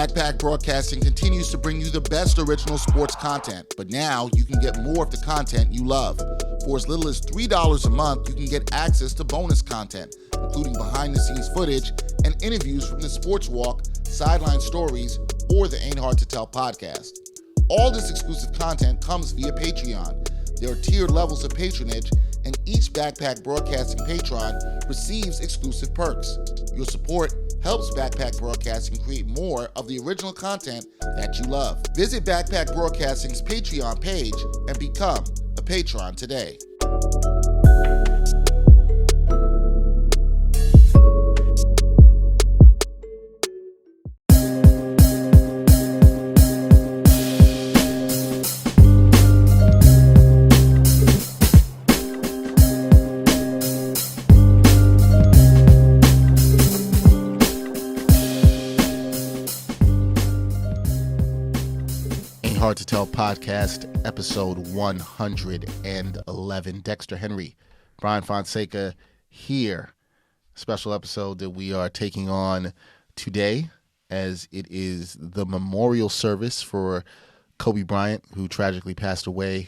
Backpack Broadcasting continues to bring you the best original sports content, but now you can get more of the content you love. For as little as $3 a month, you can get access to bonus content, including behind-the-scenes footage and interviews from the Sports Walk, Sideline Stories, or the Ain't Hard to Tell podcast. All this exclusive content comes via Patreon. There are tiered levels of patronage, and each Backpack Broadcasting patron receives exclusive perks. Your support helps Backpack Broadcasting create more of the original content that you love. Visit Backpack Broadcasting's Patreon page and become a patron today. Hard to Tell podcast, episode 111. Dexter Henry, Brian Fonseca here. Special episode that we are taking on today, as it is the memorial service for Kobe Bryant, who tragically passed away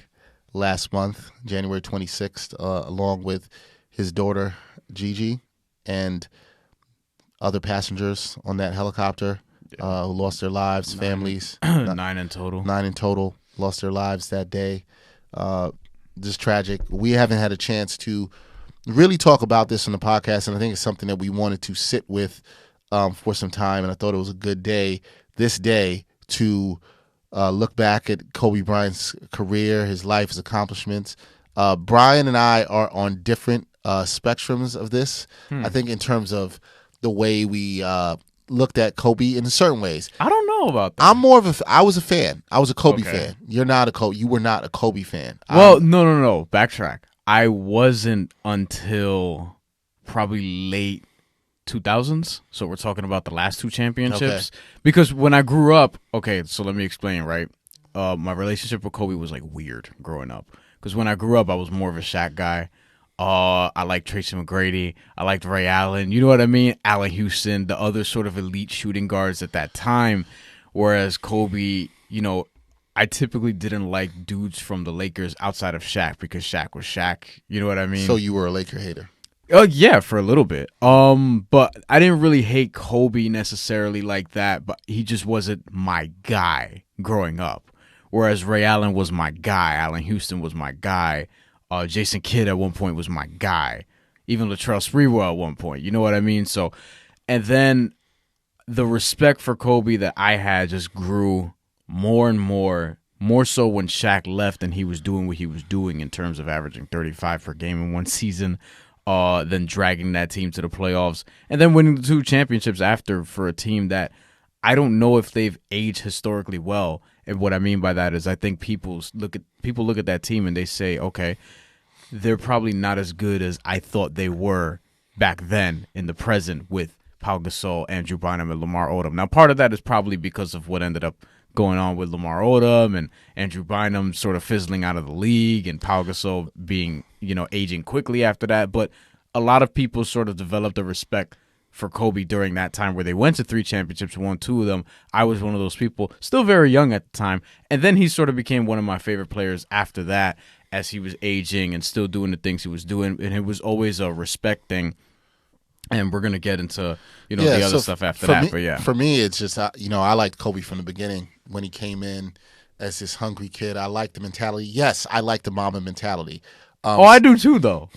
last month, January 26th, along with his daughter, Gigi, and other passengers on that helicopter. Who lost their lives, families. Nine in total. 9 in total lost their lives that day. Just tragic. We haven't had a chance to really talk about this on the podcast, and I think it's something that we wanted to sit with for some time, and I thought it was a good day, this day, to look back at Kobe Bryant's career, his life, his accomplishments. Brian and I are on different spectrums of this, I think, in terms of the way we looked at Kobe in certain ways. I don't know about that. I was a fan. I was a Kobe fan. You were not a Kobe fan. Well, no. Backtrack. I wasn't until probably late 2000s. So we're talking about the last two championships. Okay. Because when I grew up, so let me explain, right? My relationship with Kobe was like weird growing up. Because when I grew up, I was more of a Shaq guy. I liked Tracy McGrady. I liked Ray Allen. You know what I mean? Allen Houston, the other sort of elite shooting guards at that time. Whereas Kobe, I typically didn't like dudes from the Lakers outside of Shaq because Shaq was Shaq. You know what I mean? So you were a Laker hater? Yeah, for a little bit. But I didn't really hate Kobe necessarily like that, but he just wasn't my guy growing up. Whereas Ray Allen was my guy. Allen Houston was my guy. Jason Kidd at one point was my guy. Even Latrell Sprewell at one point. You know what I mean? So, and then the respect for Kobe that I had just grew more and more so when Shaq left and he was doing what he was doing in terms of averaging 35 per game in one season, then dragging that team to the playoffs, and then winning the two championships after for a team that I don't know if they've aged historically well. And what I mean by that is I think people look at that team and they say, okay, they're probably not as good as I thought they were back then in the present with Pau Gasol, Andrew Bynum, and Lamar Odom. Now, part of that is probably because of what ended up going on with Lamar Odom and Andrew Bynum sort of fizzling out of the league and Pau Gasol being, aging quickly after that. But a lot of people sort of developed a respect for Kobe during that time where they went to 3 championships, won 2 of them. I was one of those people, still very young at the time. And then he sort of became one of my favorite players after that as he was aging and still doing the things he was doing. And it was always a respect thing. And we're going to get into, the other stuff after that. But yeah. For me, it's just, I liked Kobe from the beginning when he came in as this hungry kid. I liked the mentality. Yes, I like the Mamba mentality. I do too, though.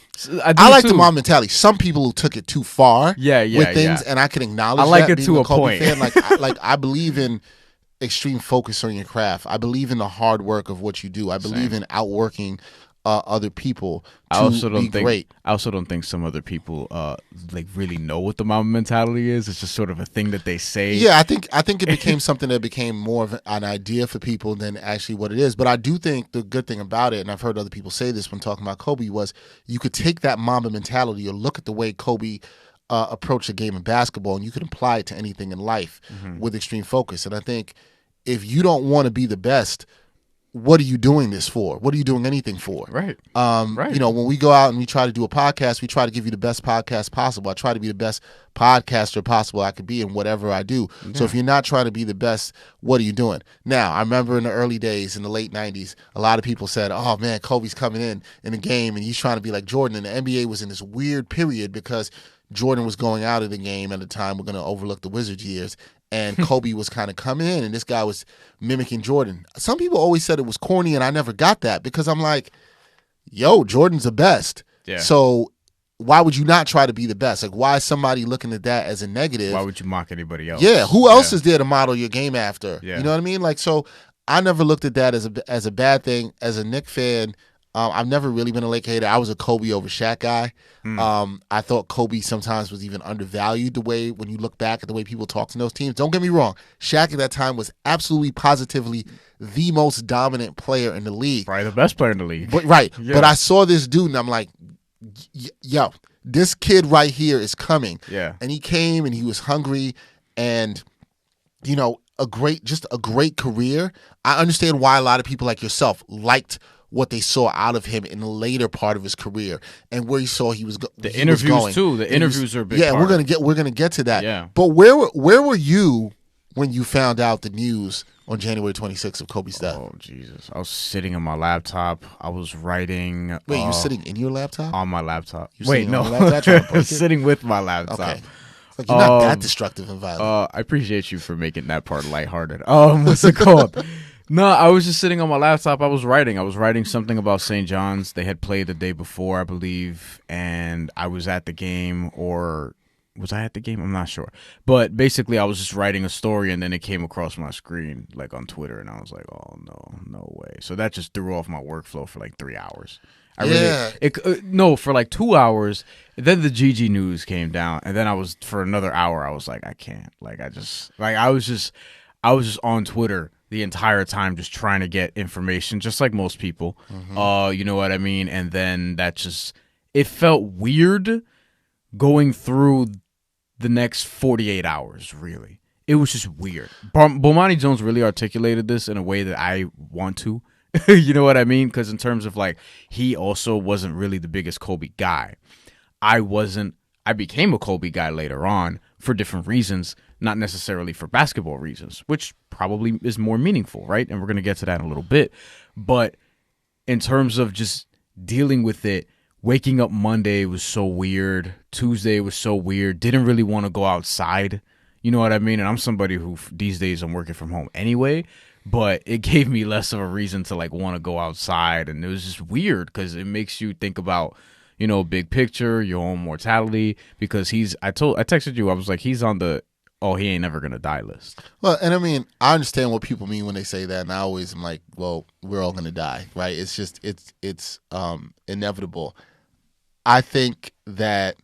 I like the Mamba mentality. Some people who took it too far with things, and I can acknowledge I like that it to a Kobe point. Fan. I believe in extreme focus on your craft. I believe in the hard work of what you do. I believe in outworking other people to be great. I also don't think some other people really know what the Mamba mentality is. It's just sort of a thing that they say. Yeah, I think it became something that became more of an idea for people than actually what it is. But I do think the good thing about it, and I've heard other people say this when talking about Kobe, was you could take that Mamba mentality or look at the way Kobe approached the game of basketball, and you could apply it to anything in life with extreme focus. And I think if you don't want to be the best, what are you doing this for? What are you doing anything for? Right. You know, when we go out and we try to do a podcast, we try to give you the best podcast possible. I try to be the best podcaster possible I could be in whatever I do. Yeah. So if you're not trying to be the best, what are you doing? Now, I remember in the early days, in the late 90s, a lot of people said, oh, man, Kobe's coming in the game, and he's trying to be like Jordan. And the NBA was in this weird period because Jordan was going out of the game at the time. We're going to overlook the Wizards years. And Kobe was kind of coming in, and this guy was mimicking Jordan. Some people always said it was corny, and I never got that because I'm like, yo, Jordan's the best. Yeah. So why would you not try to be the best? Like, why is somebody looking at that as a negative? Why would you mock anybody else? Yeah, who else is there to model your game after? Yeah. You know what I mean? Like, so I never looked at that as a bad thing. As a Knicks fan, I've never really been a Laker hater. I was a Kobe over Shaq guy. I thought Kobe sometimes was even undervalued the way, when you look back at the way people talked in those teams. Don't get me wrong. Shaq at that time was absolutely positively the most dominant player in the league. Probably the best player in the league. But, right. Yeah. But I saw this dude and I'm like, yo, this kid right here is coming. Yeah. And he came and he was hungry and, you know, a great career. I understand why a lot of people like yourself liked what they saw out of him in the later part of his career and where he saw he was the interviews was going. Too. The interviews are a big part. We're gonna get to that. Yeah. But where were you when you found out the news on January 26th of Kobe's death? Oh Jesus! I was sitting on my laptop. I was writing. Wait, you were sitting in your laptop? On my laptop. Wait, no, sitting with my laptop. Okay. Like you're not that destructive and violent. I appreciate you for making that part lighthearted. What's it called? No, I was just sitting on my laptop. I was writing something about St. John's. They had played the day before, I believe, and I was at the game, or was I at the game? I'm not sure. But basically, I was just writing a story, and then it came across my screen, like on Twitter, and I was like, oh, no way. So that just threw off my workflow for like 3 hours. For like 2 hours. Then the GG news came down, and then for another hour, I was like, I can't. Like, I was just on Twitter the entire time, just trying to get information, just like most people. You know what I mean? And then it felt weird going through the next 48 hours, really. It was just weird. Bomani Jones really articulated this in a way that I want to. You know what I mean? Because in terms of like, he also wasn't really the biggest Kobe guy. I became a Kobe guy later on for different reasons, not necessarily for basketball reasons, which probably is more meaningful, right? And we're going to get to that in a little bit. But in terms of just dealing with it, waking up Monday was so weird. Tuesday was so weird. Didn't really want to go outside. You know what I mean? And I'm somebody who these days I'm working from home anyway, but it gave me less of a reason to like want to go outside. And it was just weird because it makes you think about, you know, big picture, your own mortality, because I texted you, I was like, he's on the, oh, he ain't never going to die list. Well, and I mean, I understand what people mean when they say that. And I always am like, well, we're all going to die, right? It's just, it's inevitable. I think that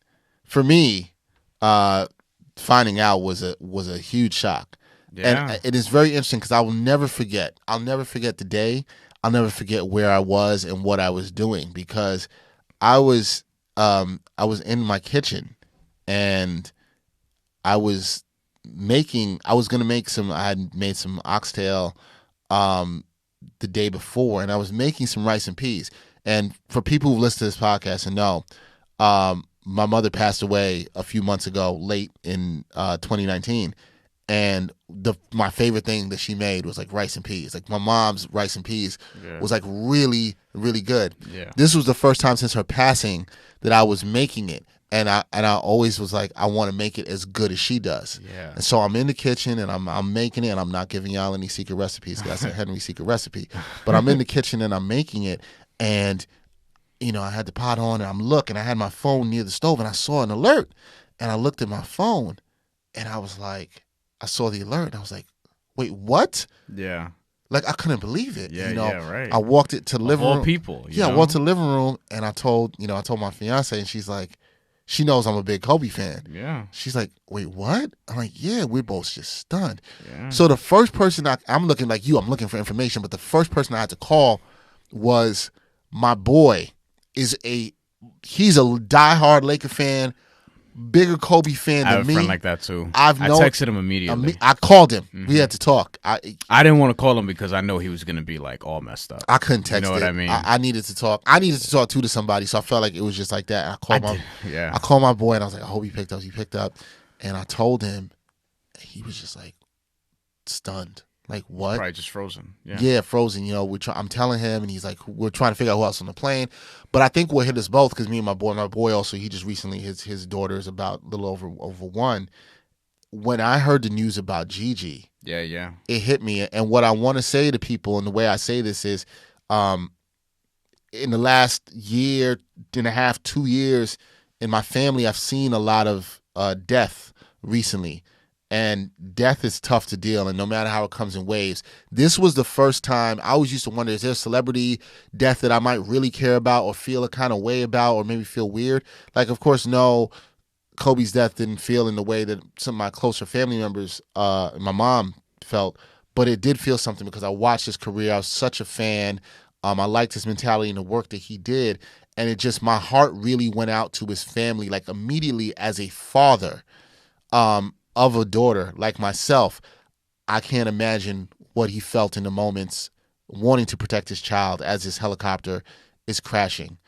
for me, finding out was a huge shock. Yeah. And it is very interesting because I will never forget. I'll never forget the day. I'll never forget where I was and what I was doing, because I was in my kitchen and I had made some oxtail the day before, and I was making some rice and peas. And for people who listen to this podcast and know, my mother passed away a few months ago, late in 2019. And my favorite thing that she made was like rice and peas. Like my mom's rice and peas was like really, really good. Yeah. This was the first time since her passing that I was making it. And I always was like, I want to make it as good as she does. Yeah. And so I'm in the kitchen and I'm making it, and I'm not giving y'all any secret recipes. That's a Henry secret recipe. But I'm in the kitchen and I'm making it, and you know, I had the pot on and I'm looking. I had my phone near the stove and I saw an alert, and I looked at my phone and I was like, I saw the alert and I was like, wait, what? Yeah. Like I couldn't believe it. Yeah, you know? yeah, right. I walked it to the living room. All people. I walked to the living room and I told my fiance, and she's like, she knows I'm a big Kobe fan. Yeah. She's like, wait, what? I'm like, yeah, we're both just stunned. Yeah. So the first person I'm looking like you, I'm looking for information, but the first person I had to call was my boy. He's a diehard Laker fan, bigger Kobe fan I than have a me. friend like that too. I texted him immediately. I called him. We had to talk. I didn't want to call him because I know he was gonna be like all messed up. I couldn't text. You know what I mean? I needed to talk. I needed to talk to somebody, so I felt like it was just like that. I called my boy, and I was like, I hope he picked up. He picked up, and I told him. He was just like stunned. Like, what? Probably just frozen. Yeah, frozen. You know, I'm telling him, and he's like, we're trying to figure out who else on the plane. But I think what hit us both, because me and my boy also, he just recently, his daughter is about a little over 1. When I heard the news about Gigi, it hit me. And what I want to say to people, and the way I say this is, in the last year and a half, 2 years, in my family, I've seen a lot of death recently. And death is tough to deal, and no matter how it comes in waves. This was the first time. I always used to wonder, is there a celebrity death that I might really care about or feel a kind of way about or maybe feel weird? Like, of course, no, Kobe's death didn't feel in the way that some of my closer family members, my mom, felt, but it did feel something because I watched his career. I was such a fan. I liked his mentality and the work that he did, and it just, my heart really went out to his family, like immediately as a father. Of a daughter like myself, I can't imagine what he felt in the moments wanting to protect his child as his helicopter is crashing.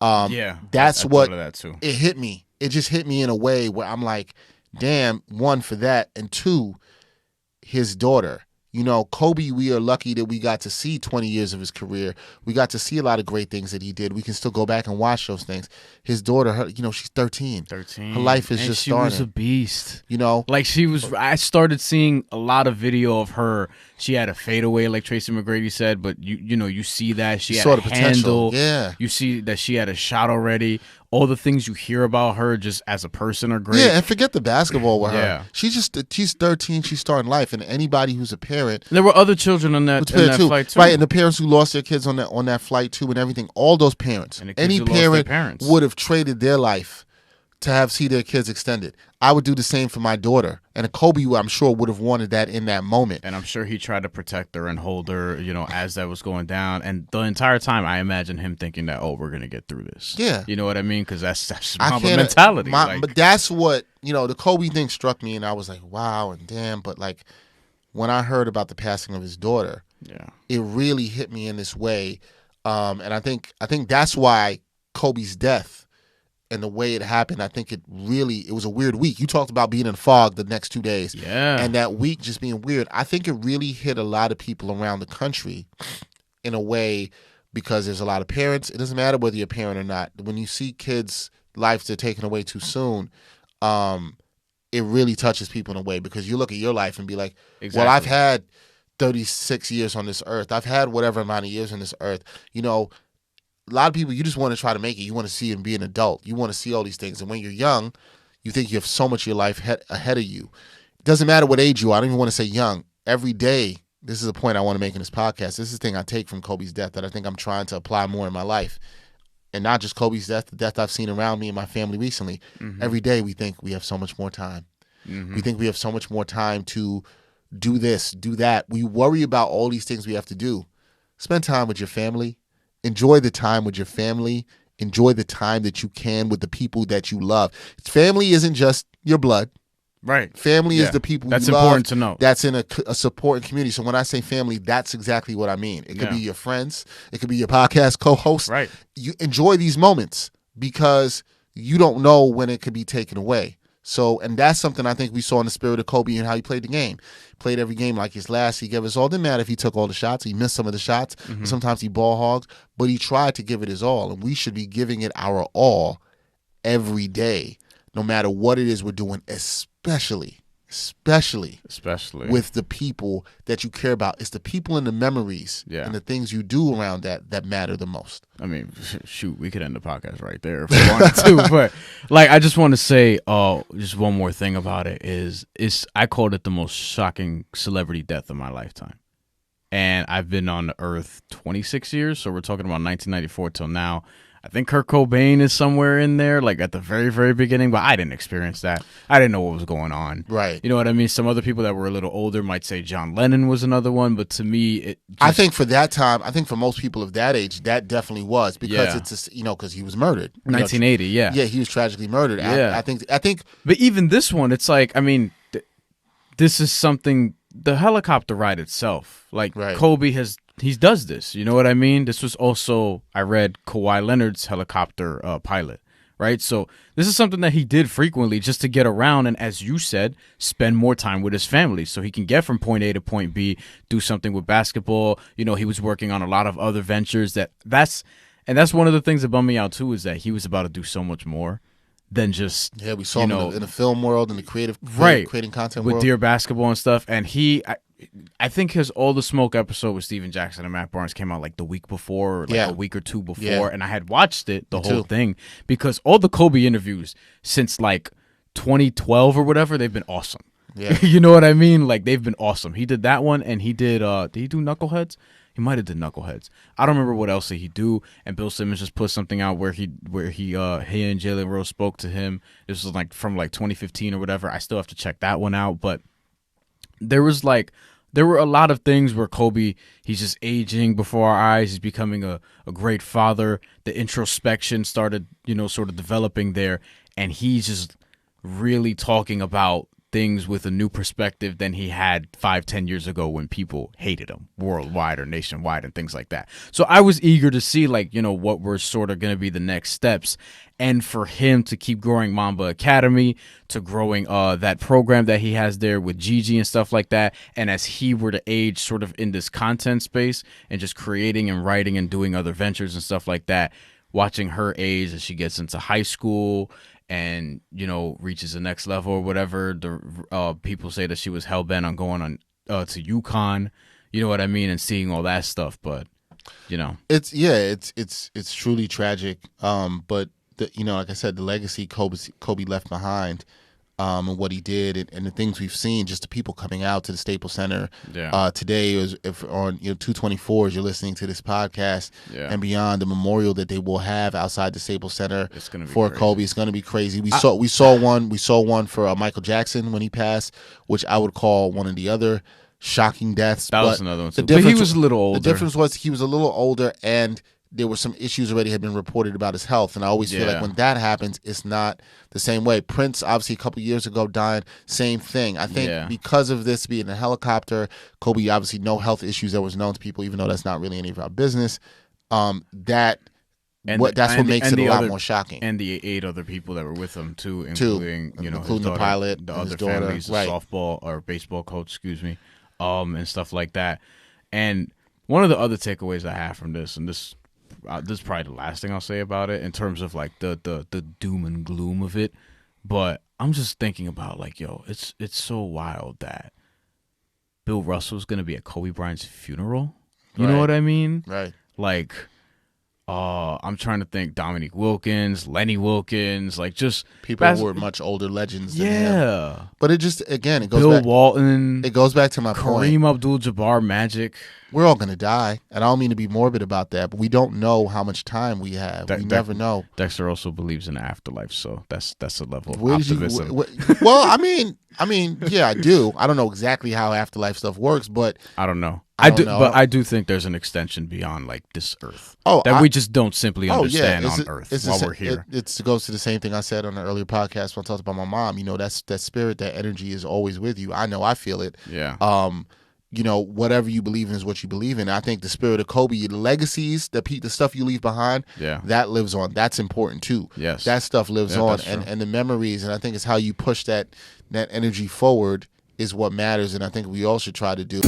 That's what that too. It hit me. It just hit me in a way where I'm like, damn, 1, for that, and 2, his daughter. You know, Kobe, we are lucky that we got to see 20 years of his career. We got to see a lot of great things that he did. We can still go back and watch those things. His daughter, she's 13. Her life is just starting. She was a beast. You know? Like, I started seeing a lot of video of her. She had a fadeaway, like Tracy McGrady said, but you see that. She had a handle. Yeah. You see that she had a shot already. All the things you hear about her just as a person are great. Yeah, and forget the basketball with her. Yeah. She's 13, she's starting life, and anybody who's a parent. There were other children on that flight too. Right, and the parents who lost their kids on that flight too and everything, all those parents. And any parent would have traded their life to see their kids extended. I would do the same for my daughter. And Kobe, I'm sure, would have wanted that in that moment. And I'm sure he tried to protect her and hold her, as that was going down. And the entire time, I imagine him thinking that, we're going to get through this. Yeah. You know what I mean? Because that's Mamba mentality. But that's what, the Kobe thing struck me, and I was like, wow, and damn. But, like, when I heard about the passing of his daughter, it really hit me in this way. And I think that's why Kobe's death and the way it happened, I think it was a weird week. You talked about being in fog the next 2 days. Yeah. And that week just being weird. I think it really hit a lot of people around the country in a way because there's a lot of parents. It doesn't matter whether you're a parent or not. When you see kids' lives that are taken away too soon, it really touches people in a way because you look at your life and be like, exactly. Well, I've had 36 years on this earth. I've had whatever amount of years on this earth. A lot of people, you just want to try to make it. You want to see and be an adult. You want to see all these things. And when you're young, you think you have so much of your life ahead of you. It doesn't matter what age you are. I don't even want to say young. Every day, this is a point I want to make in this podcast. This is the thing I take from Kobe's death that I think I'm trying to apply more in my life. And not just Kobe's death, the death I've seen around me and my family recently. Mm-hmm. Every day we think we have so much more time. Mm-hmm. We think we have so much more time to do this, do that. We worry about all these things we have to do. Spend time with your family. Enjoy the time with your family. Enjoy the time that you can with the people that you love. Family isn't just your blood. Right. Family is the people that's you love. That's important to know. That's in a supporting community. So when I say family, that's exactly what I mean. It could be your friends. It could be your podcast co-host. Right. You enjoy these moments because you don't know when it could be taken away. So, and that's something I think we saw in the spirit of Kobe and how he played the game. Played every game like his last. He gave us all. Didn't matter if he took all the shots. He missed some of the shots. Mm-hmm. Sometimes he ball hogged. But he tried to give it his all. And we should be giving it our all every day, no matter what it is we're doing, especially with the people that you care about. It's the people and the memories and the things you do around that matter the most. I mean, shoot, we could end the podcast right there if we wanted to. But like, I just want to say, just one more thing about it is I called it the most shocking celebrity death of my lifetime. And I've been on the earth 26 years, so we're talking about 1994 till now. I think Kurt Cobain is somewhere in there, like at the very, very beginning, but I didn't experience that. I didn't know what was going on. Right. You know what I mean? Some other people that were a little older might say John Lennon was another one, but to me, I think for that time, I think for most people of that age, that definitely was because it's because he was murdered. 1980, yeah, he was tragically murdered. Yeah. I think. But even this one, it's like, I mean, this is something. The helicopter ride itself, like Kobe he does this. You know what I mean? This was also, I read, Kawhi Leonard's helicopter pilot, right? So this is something that he did frequently just to get around and, as you said, spend more time with his family so he can get from point A to point B, do something with basketball. You know, he was working on a lot of other ventures. That's one of the things that bummed me out too, is that he was about to do so much more than just we saw him in the film world and the creative creating content with world. Dear Basketball and stuff. And I think his All the Smoke episode with Steven Jackson and Matt Barnes came out like the week before, a week or two before, and I had watched it, the whole thing, because all the Kobe interviews since like 2012 or whatever, they've been awesome. Yeah. You know what I mean? Like, they've been awesome. He did that one, and he did he do Knuckleheads? He might have did Knuckleheads. I don't remember what else did he do. And Bill Simmons just put something out where he and Jalen Rose spoke to him. This was like from like 2015 or whatever. I still have to check that one out. But there were a lot of things where Kobe, he's just aging before our eyes. He's becoming a great father. The introspection started, sort of developing there. And he's just really talking about things with a new perspective than he had 5-10 years ago when people hated him worldwide or nationwide and things like that. So I was eager to see what were sort of going to be the next steps, and for him to keep growing Mamba Academy, to growing that program that he has there with Gigi and stuff like that. And as he were to age sort of in this content space and just creating and writing and doing other ventures and stuff like that, watching her age as she gets into high school and reaches the next level or whatever. The people say that she was hell-bent on going on to UConn, you know what I mean, and seeing all that stuff. But it's truly tragic. But like I said, the legacy Kobe left behind, and what he did, and the things we've seen, just the people coming out to the Staples Center today, if on 224 as you're listening to this podcast, and beyond, the memorial that they will have outside the Staples Center for crazy. Kobe, it's going to be crazy. We saw one for Michael Jackson when he passed, which I would call one of the other shocking deaths. That was another one too. But he was a little older. The difference was he was a little older, and there were some issues already had been reported about his health. And I always feel like when that happens, it's not the same way. Prince, obviously, a couple years ago died. Same thing. I think because of this being a helicopter, Kobe, obviously, no health issues that was known to people, even though that's not really any of our business. That's what makes it a lot more shocking. And the 8 other people that were with him, too, including his daughter, the pilot, the other daughter, families, the softball or baseball coach, and stuff like that. And one of the other takeaways I have from this, and this is probably the last thing I'll say about it in terms of like the doom and gloom of it, but I'm just thinking about it's so wild that Bill Russell's gonna be at Kobe Bryant's funeral. You know what I mean? Right. Like, I'm trying to think. Dominique Wilkins, Lenny Wilkins, just people who were much older legends than him. But it just, again, it goes Bill back. Walton. It goes back to my point. Kareem Abdul-Jabbar, Magic. We're all going to die. And I don't mean to be morbid about that, but we don't know how much time we have. We never know. Dexter also believes in the afterlife, so that's a level of Where optimism. Well, I mean, yeah, I do. I don't know exactly how afterlife stuff works, but I don't know. I do think there's an extension beyond this earth we just don't simply understand on Earth while we're here. It goes to the same thing I said on the earlier podcast when I talked about my mom. That spirit, that energy is always with you. I know, I feel it. Yeah. Whatever you believe in is what you believe in. I think the spirit of Kobe, the legacies, the stuff you leave behind, that lives on. That's important too. Yes. That stuff lives on, and the memories, and I think it's how you push that energy forward is what matters, and I think we all should try to do.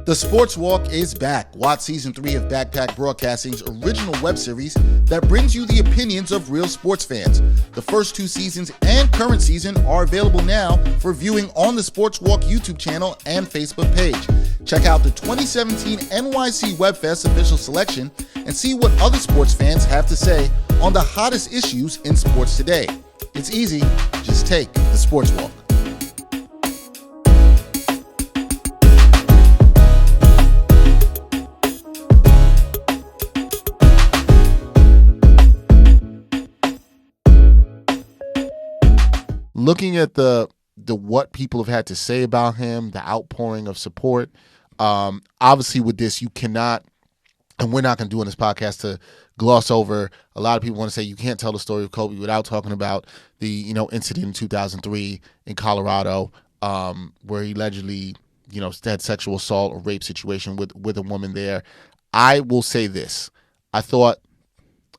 The Sports Walk is back. Watch Season 3 of Backpack Broadcasting's original web series that brings you the opinions of real sports fans. The first 2 seasons and current season are available now for viewing on the Sports Walk YouTube channel and Facebook page. Check out the 2017 NYC WebFest official selection and see what other sports fans have to say on the hottest issues in sports today. It's easy. Just take the Sports Walk. looking at the what people have had to say about him, the outpouring of support. Obviously, with this, you cannot, and we're not going to do in this podcast to gloss over. A lot of people want to say you can't tell the story of Kobe without talking about the incident in 2003 in Colorado, where he allegedly had sexual assault or rape situation with a woman there. I will say this: I thought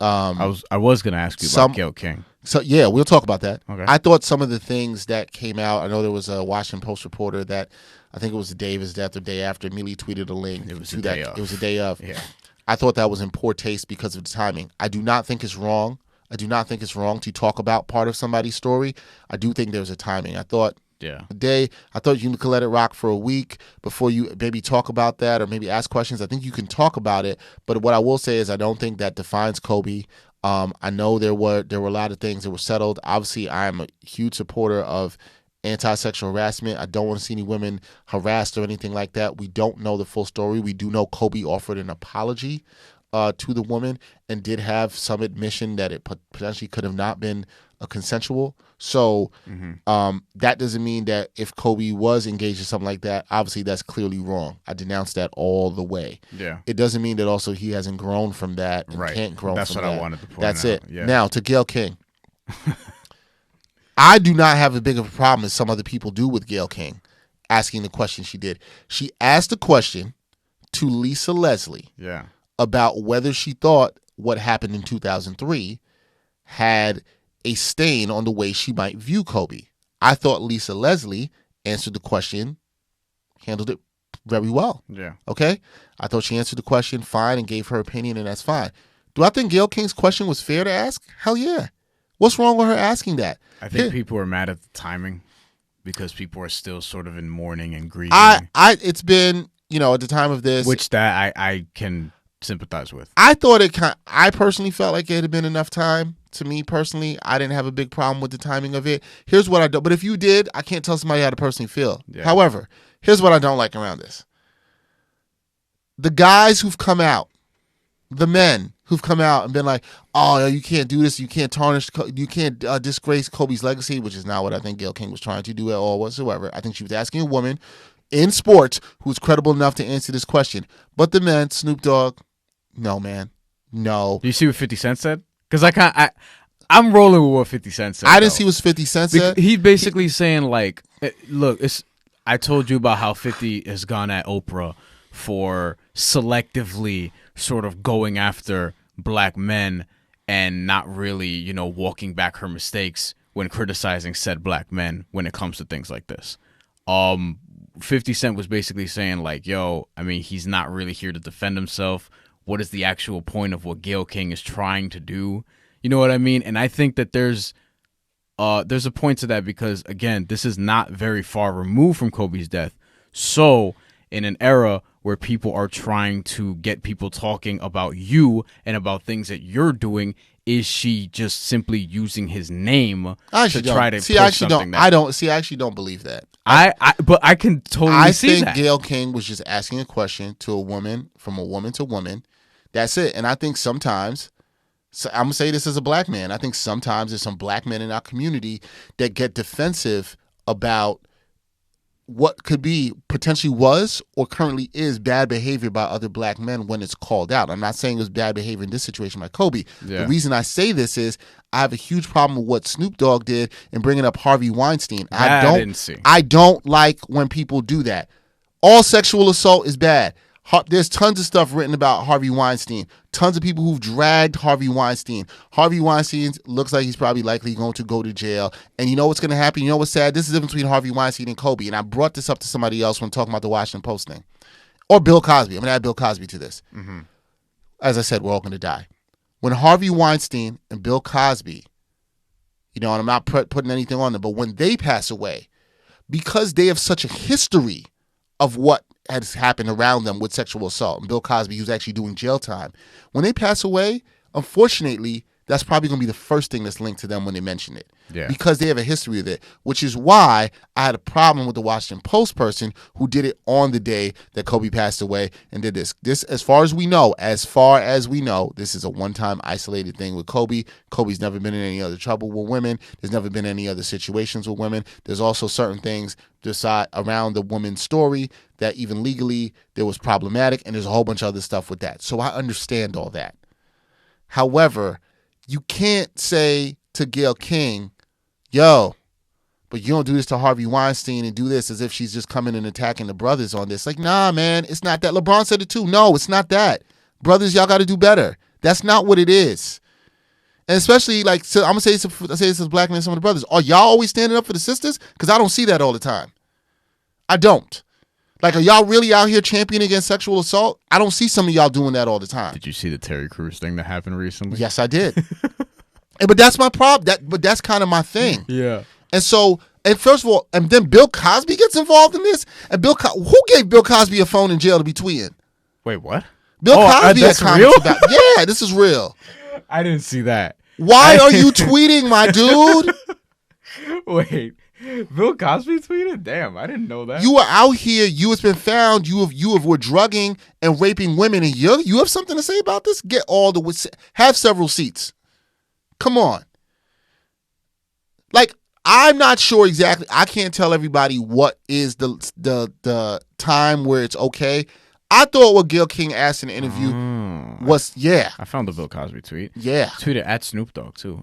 I was going to ask you about Gayle King. So yeah, we'll talk about that. Okay. I thought some of the things that came out. I know there was a Washington Post reporter that I think it was the day of his death or day after immediately tweeted a link. It was the day of. It was the day of. Yeah. I thought that was in poor taste because of the timing. I do not think it's wrong. I do not think it's wrong to talk about part of somebody's story. I do think there's a timing. I thought you could let it rock for a week before you maybe talk about that or maybe ask questions. I think you can talk about it, but what I will say is I don't think that defines Kobe. I know there were a lot of things that were settled. Obviously, I am a huge supporter of anti-sexual harassment. I don't want to see any women harassed or anything like that. We don't know the full story. We do know Kobe offered an apology to the woman and did have some admission that it potentially could have not been consensual. So that doesn't mean that if Kobe was engaged in something like that, obviously that's clearly wrong. I denounce that all the way. Yeah. It doesn't mean that also he hasn't grown from that and Right. can't grow That's from what that. I wanted to point That's out. it. Yeah. Now, to Gayle King. I do not have as big of a problem as some other people do with Gayle King asking the question she did. She asked a question to Lisa Leslie about whether she thought what happened in 2003 had a stain on the way she might view Kobe. I thought Lisa Leslie answered the question, handled it very well. Yeah. Okay? I thought she answered the question fine and gave her opinion, and that's fine. Do I think Gayle King's question was fair to ask? Hell yeah. What's wrong with her asking that? I think people are mad at the timing because people are still sort of in mourning and grieving. It's been, at the time of this. Which that I can sympathize with. I thought I personally felt like it had been enough time. To me personally, I didn't have a big problem with the timing of it. Here's what I don't. But if you did, I can't tell somebody how to personally feel. Yeah. However, here's what I don't like around this. The guys who've come out, the men who've come out and been like, oh, you can't do this, you can't tarnish, you can't disgrace Kobe's legacy, which is not what I think Gayle King was trying to do at all whatsoever. I think she was asking a woman in sports who's credible enough to answer this question. But the men, Snoop Dogg, no, man, no. Do you see what 50 Cent said? Because I'm rolling with what 50 Cent said. I didn't see what 50 Cent said. He's basically saying, like, look, I told you about how 50 has gone at Oprah for selectively sort of going after black men and not really, walking back her mistakes when criticizing said black men when it comes to things like this. 50 Cent was basically saying, like, yo, I mean, he's not really here to defend himself. What is the actual point of what Gayle King is trying to do? You know what I mean? And I think that there's a point to that because, again, this is not very far removed from Kobe's death. So in an era where people are trying to get people talking about you and about things that you're doing, is she just simply using his name to try to push something? I actually don't believe that. But I can totally see that. I think Gayle King was just asking a question to a woman, from a woman to woman. That's it. And I think sometimes, I'm going to say this as a black man, I think sometimes there's some black men in our community that get defensive about what could be, potentially was, or currently is bad behavior by other black men when it's called out. I'm not saying it was bad behavior in this situation by Kobe. Yeah. The reason I say this is I have a huge problem with what Snoop Dogg did in bringing up Harvey Weinstein. I don't like when people do that. All sexual assault is bad. There's tons of stuff written about Harvey Weinstein. Tons of people who've dragged Harvey Weinstein. Harvey Weinstein looks like he's probably likely going to go to jail. And you know what's going to happen? You know what's sad? This is the difference between Harvey Weinstein and Kobe. And I brought this up to somebody else when talking about the Washington Post thing. Or Bill Cosby. I'm going to add Bill Cosby to this. Mm-hmm. As I said, we're all going to die. When Harvey Weinstein and Bill Cosby, and I'm not putting anything on them, but when they pass away, because they have such a history of what has happened around them with sexual assault, and Bill Cosby, who's actually doing jail time, when they pass away, unfortunately, that's probably going to be the first thing that's linked to them when they mention it. Yeah. Because they have a history of it, which is why I had a problem with the Washington Post person who did it on the day that Kobe passed away and did this. This, as far as we know, this is a one-time isolated thing with Kobe. Kobe's never been in any other trouble with women. There's never been any other situations with women. There's also certain things around the woman's story that even legally there was problematic, and there's a whole bunch of other stuff with that. So I understand all that. However, you can't say to Gayle King, yo, but you don't do this to Harvey Weinstein and do this as if she's just coming and attacking the brothers on this. Like, nah, man, it's not that. LeBron said it too. No, it's not that. Brothers, y'all got to do better. That's not what it is. And especially, like, so I'm going to say this as black men and some of the brothers. Are y'all always standing up for the sisters? Because I don't see that all the time. I don't. Like, are y'all really out here championing against sexual assault? I don't see some of y'all doing that all the time. Did you see the Terry Crews thing that happened recently? Yes, I did. But that's my problem. But that's kind of my thing. Yeah. And so, and first of all, and then Bill Cosby gets involved in this. And who gave Bill Cosby a phone in jail to be tweeting? Wait, what? Bill Cosby that's had real? comments about. Yeah, this is real. I didn't see that. Why are you tweeting, my dude? Wait, Bill Cosby tweeted? Damn, I didn't know that. You are out here. You have been found. You were drugging and raping women, and you have something to say about this? Have several seats. Come on. Like, I'm not sure exactly. I can't tell everybody what is the time where it's okay. I thought what Gayle King asked in the interview was, I found the Bill Cosby tweet. Yeah. Tweeted at Snoop Dogg, too.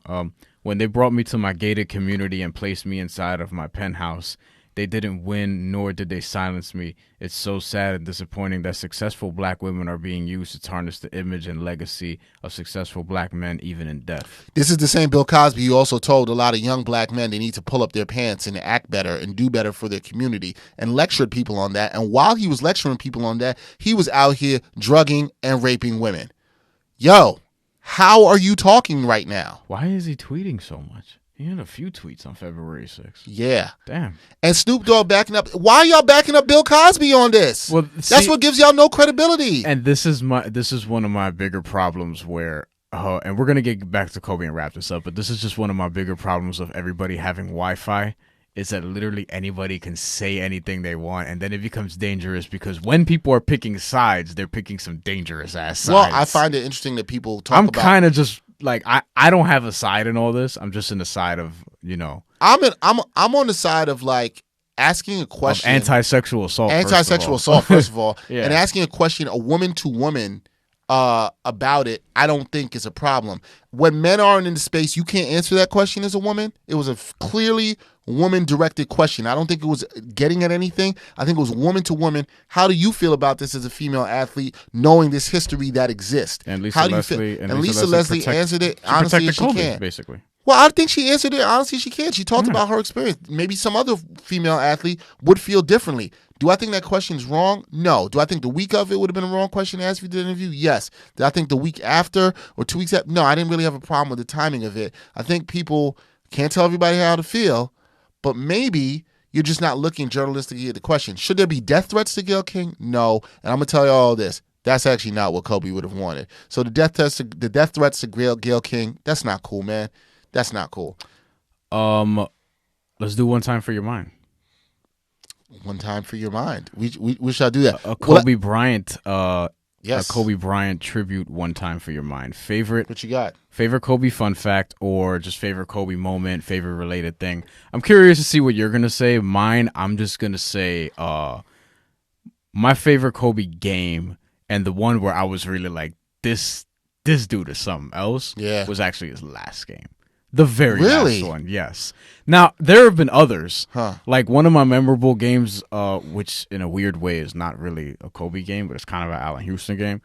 When they brought me to my gated community and placed me inside of my penthouse, they didn't win, nor did they silence me. It's so sad and disappointing that successful black women are being used to tarnish the image and legacy of successful black men, even in death. This is the same Bill Cosby who also told a lot of young black men they need to pull up their pants and act better and do better for their community, and lectured people on that. And while he was lecturing people on that, he was out here drugging and raping women. Yo, how are you talking right now? Why is he tweeting so much? He had a few tweets on February 6th. Yeah. Damn. And Snoop Dogg backing up. Why are y'all backing up Bill Cosby on this? Well, that's what gives y'all no credibility. And this is one of my bigger problems where, and we're gonna get back to Kobe and wrap this up, but this is just one of my bigger problems of everybody having Wi-Fi. Is that literally anybody can say anything they want, and then it becomes dangerous because when people are picking sides, they're picking some dangerous ass sides. Well, I find it interesting that people talk about. I'm kind of just. Like I don't have a side in all this. I'm just in the side of, I'm on the side of like asking a question. Of anti-sexual assault. Anti-sexual assault, first of all. Yeah. And asking a question, a woman to woman, about it, I don't think is a problem. When men aren't in the space, you can't answer that question as a woman. It was a clearly woman-directed question. I don't think it was getting at anything. I think it was woman to woman. How do you feel about this as a female athlete, knowing this history that exists? And Lisa How do you Leslie, feel? And Lisa Leslie answered it honestly as she can. Basically. Well, I think she answered it honestly she can. She talked about her experience. Maybe some other female athlete would feel differently. Do I think that question is wrong? No. Do I think the week of it would have been a wrong question to ask if you did an interview? Yes. Did I think the week after or 2 weeks after? No, I didn't really have a problem with the timing of it. I think people can't tell everybody how to feel, but maybe you're just not looking journalistically at the question. Should there be death threats to Gayle King? No. And I'm going to tell you all this. That's actually not what Kobe would have wanted. So the death threats to Gayle King, that's not cool, man. That's not cool. Let's do One Time for Your Mind. One Time for Your Mind. We shall do that. A Kobe Bryant. Yes. A Kobe Bryant tribute. One Time for Your Mind. Favorite. What you got? Favorite Kobe fun fact or just favorite Kobe moment, favorite related thing. I'm curious to see what you're gonna say. Mine, I'm just gonna say my favorite Kobe game and the one where I was really like this dude is something else. Yeah. Was actually his last game. The very really? last one, yes. Now, there have been others. Huh. Like one of my memorable games, which in a weird way is not really a Kobe game, but it's kind of an Allen Houston game.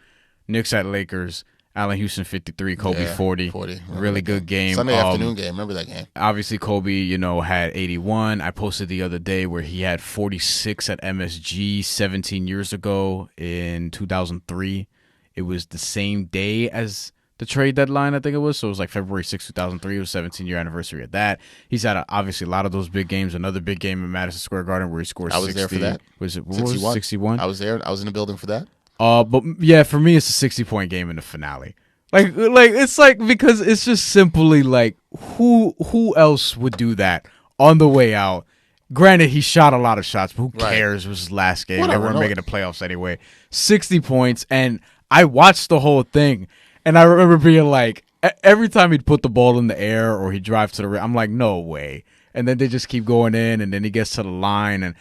Knicks at Lakers, Allen Houston 53, Kobe 40. Really good game. Sunday afternoon game. Remember that game. Obviously, Kobe, had 81. I posted the other day where he had 46 at MSG 17 years ago in 2003. It was the same day as the trade deadline, I think it was. So it was like February 6, 2003. It was 17-year anniversary of that. He's had obviously a lot of those big games. Another big game in Madison Square Garden where he scored 60. I was there for that. Was it 61? 61? I was there. I was in the building for that. But yeah, for me, it's a 60-point game in the finale. Like it's like, because it's just simply like, who else would do that on the way out? Granted, he shot a lot of shots, but who cares? It was his last game. They weren't making the playoffs anyway. 60 points, and I watched the whole thing, and I remember being like, every time he'd put the ball in the air or he'd drive to the rim, I'm like, no way. And then they just keep going in, and then he gets to the line, and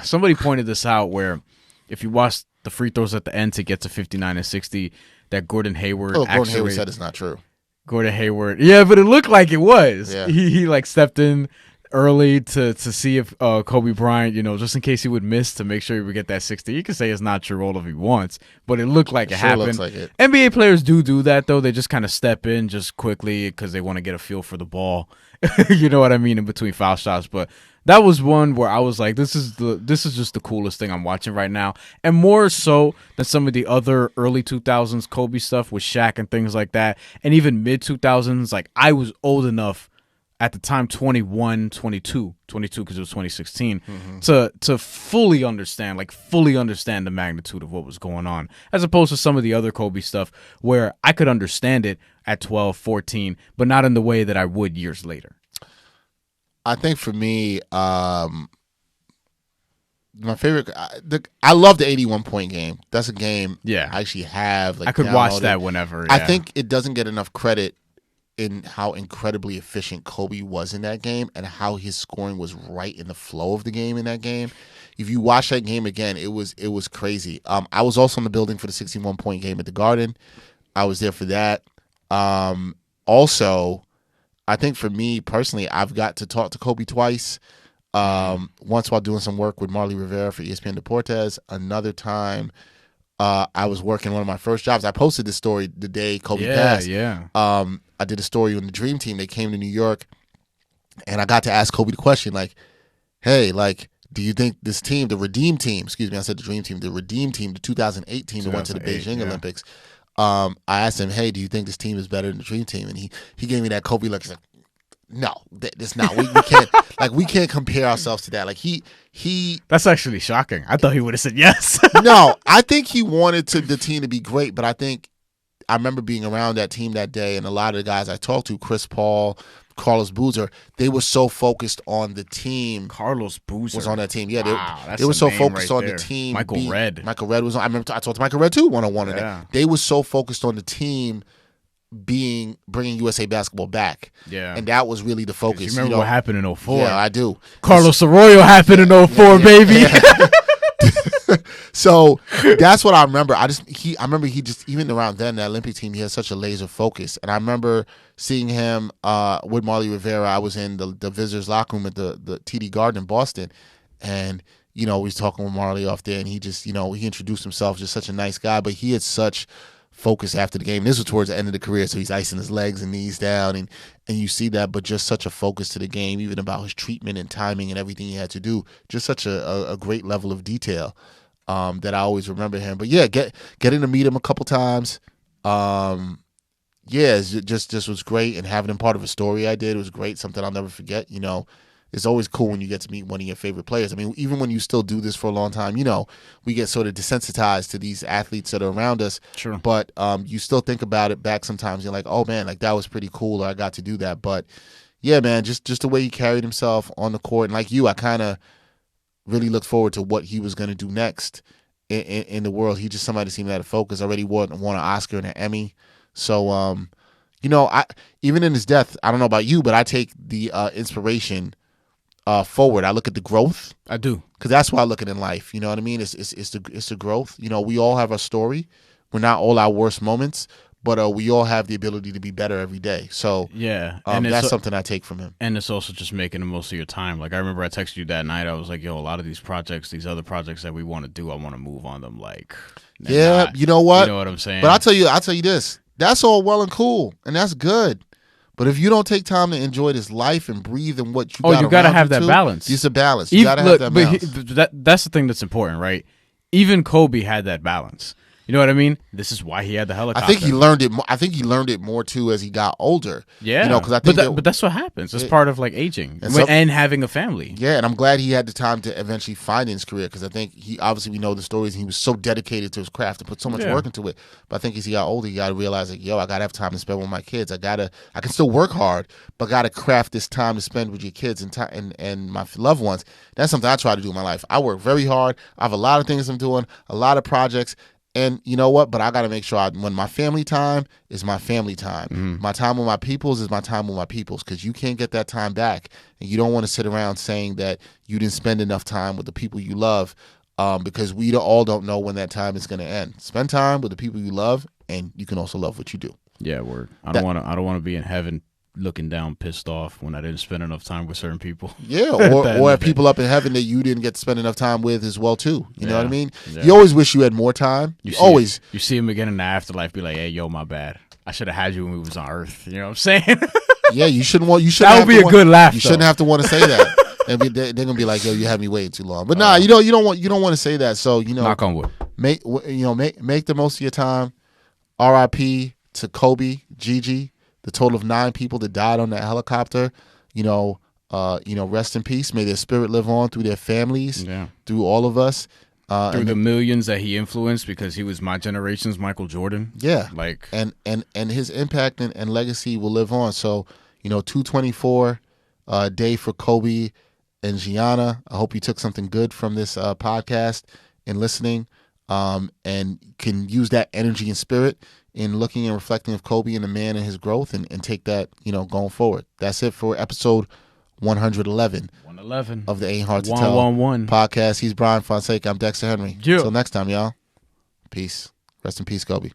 somebody pointed this out where if you watch the free throws at the end to get to 59 and 60, that Gordon Hayward. Gordon Hayward said it's not true. Gordon Hayward, yeah, but it looked like it was. Yeah. He like stepped in early to see if Kobe Bryant, just in case he would miss, to make sure he would get that 60. You can say it's not true all if he wants, but it looked like it happened. Looks like it. NBA players do that though. They just kind of step in just quickly because they want to get a feel for the ball. You know what I mean, in between foul shots. But that was one where I was like, this is just the coolest thing I'm watching right now, and more so than some of the other early 2000s Kobe stuff with Shaq and things like that, and even mid 2000s. Like, I was old enough at the time, 22 because it was 2016, to fully understand the magnitude of what was going on, as opposed to some of the other Kobe stuff where I could understand it at 12, 14, but not in the way that I would years later. I think for me, my favorite, I love the 81-point game. That's a game I actually have. Like, I could watch that whenever. Yeah. I think it doesn't get enough credit in how incredibly efficient Kobe was in that game and how his scoring was right in the flow of the game in that game. If you watch that game again, it was crazy. I was also in the building for the 61-point game at the Garden. I was there for that. Also, I think for me personally, I've got to talk to Kobe twice. Once while doing some work with Marley Rivera for ESPN Deportes. Another time, I was working one of my first jobs. I posted this story the day Kobe passed. Yeah. I did a story on the Dream Team. They came to New York, and I got to ask Kobe the question, like, hey, like, do you think this team, the Redeem Team, excuse me, I said the Dream Team, the Redeem Team, the 2008 team that went to the Beijing Olympics, I asked him, hey, do you think this team is better than the Dream Team? And he gave me that Kobe look. He's like, no, it's not. We can't we can't compare ourselves to that. Like he. That's actually shocking. I thought he would have said yes. No, I think he wanted the team to be great, but I remember being around that team that day, and a lot of the guys I talked to, Chris Paul, Carlos Boozer, they were so focused on the team. Carlos Boozer was on that team. Yeah, wow, they were so focused on the team. Michael Redd was on. I remember I talked to Michael Redd too one-on-one. Yeah. They were so focused on the team bringing USA basketball back. Yeah. And that was really the focus. You remember what happened in 04? Yeah, I do. Carlos Arroyo happened in 04, baby. So that's what I remember. I remember he just, even around then, the Olympic team, he had such a laser focus. And I remember seeing him with Marley Rivera. I was in the visitors' locker room at the TD Garden in Boston. And, we was talking with Marley off there, and he just, he introduced himself, just such a nice guy. But he had such focus after the game. This was towards the end of the career, so he's icing his legs and knees down, and you see that, but just such a focus to the game, even about his treatment and timing and everything he had to do. Just such a great level of detail that I always remember him. But yeah, getting to meet him a couple times, it just was great, and having him part of a story I did was great. Something I'll never forget. It's always cool when you get to meet one of your favorite players. I mean, even when you still do this for a long time, we get sort of desensitized to these athletes that are around us. Sure. But you still think about it back sometimes. You're like, oh, man, like that was pretty cool, or I got to do that. But, yeah, man, just the way he carried himself on the court. And like you, I kind of really looked forward to what he was going to do next in the world. He just somebody seemed to have focus. Already won an Oscar and an Emmy. So, I even in his death, I don't know about you, but I take the inspiration forward. I look at the growth. I do, because that's what I look at in life. You know what I mean? It's the growth. We all have a story. We're not all our worst moments, but we all have the ability to be better every day. So yeah, and that's something I take from him. And it's also just making the most of your time. Like I remember I texted you that night. I was like, yo, a lot of these projects, these other projects that we want to do, I want to move on them. Like, yeah, you know what? You know what I'm saying? But I'll tell you this. That's all well and cool, and that's good. But if you don't take time to enjoy this life and breathe and what you got to have that balance. It's a balance. You got to have that balance. That's the thing that's important, right? Even Kobe had that balance. You know what I mean? This is why he had the helicopter. I think he learned it. I think he learned it more too as he got older. Yeah, you know, because I think but that's what happens. It's part of like aging and, and having a family. Yeah, and I'm glad he had the time to eventually find in his career, because I think he obviously, we know the stories. And he was so dedicated to his craft and put so much work into it. But I think as he got older, he got to realize like, yo, I gotta have time to spend with my kids. I can still work hard, but gotta craft this time to spend with your kids and my loved ones. That's something I try to do in my life. I work very hard. I have a lot of things I'm doing, a lot of projects. And you know what? But I got to make sure when my family time is my family time. My time with my peoples is my time with my peoples, because you can't get that time back. And you don't want to sit around saying that you didn't spend enough time with the people you love, because we all don't know when that time is going to end. Spend time with the people you love, and you can also love what you do. Yeah, word. I don't want to be in heaven looking down pissed off when I didn't spend enough time with certain people. Yeah, or have people up in heaven that you didn't get to spend enough time with as well too. You know what I mean? You always wish you had more time. You see him again in the afterlife, be like, hey, yo, my bad. I should have had you when we was on Earth. You know what I'm saying? Yeah, you shouldn't want. That would be a good laugh. You shouldn't have to want to say that. And they're gonna be like, yo, you had me waiting too long. But nah, you don't want to say that. So knock on wood. Make the most of your time. R.I.P. to Kobe, Gigi. The total of 9 people that died on that helicopter, rest in peace. May their spirit live on through their families, through all of us. Through the millions that he influenced, because he was my generation's Michael Jordan. Yeah. And his impact and legacy will live on. So, 224 day for Kobe and Gianna. I hope you took something good from this podcast and listening, and can use that energy and spirit in looking and reflecting of Kobe and the man and his growth, and take that, going forward. That's it for episode 111 of the Ain't Hard to Tell podcast. He's Brian Fonseca. I'm Dexter Henry. Until next time, y'all. Peace. Rest in peace, Kobe.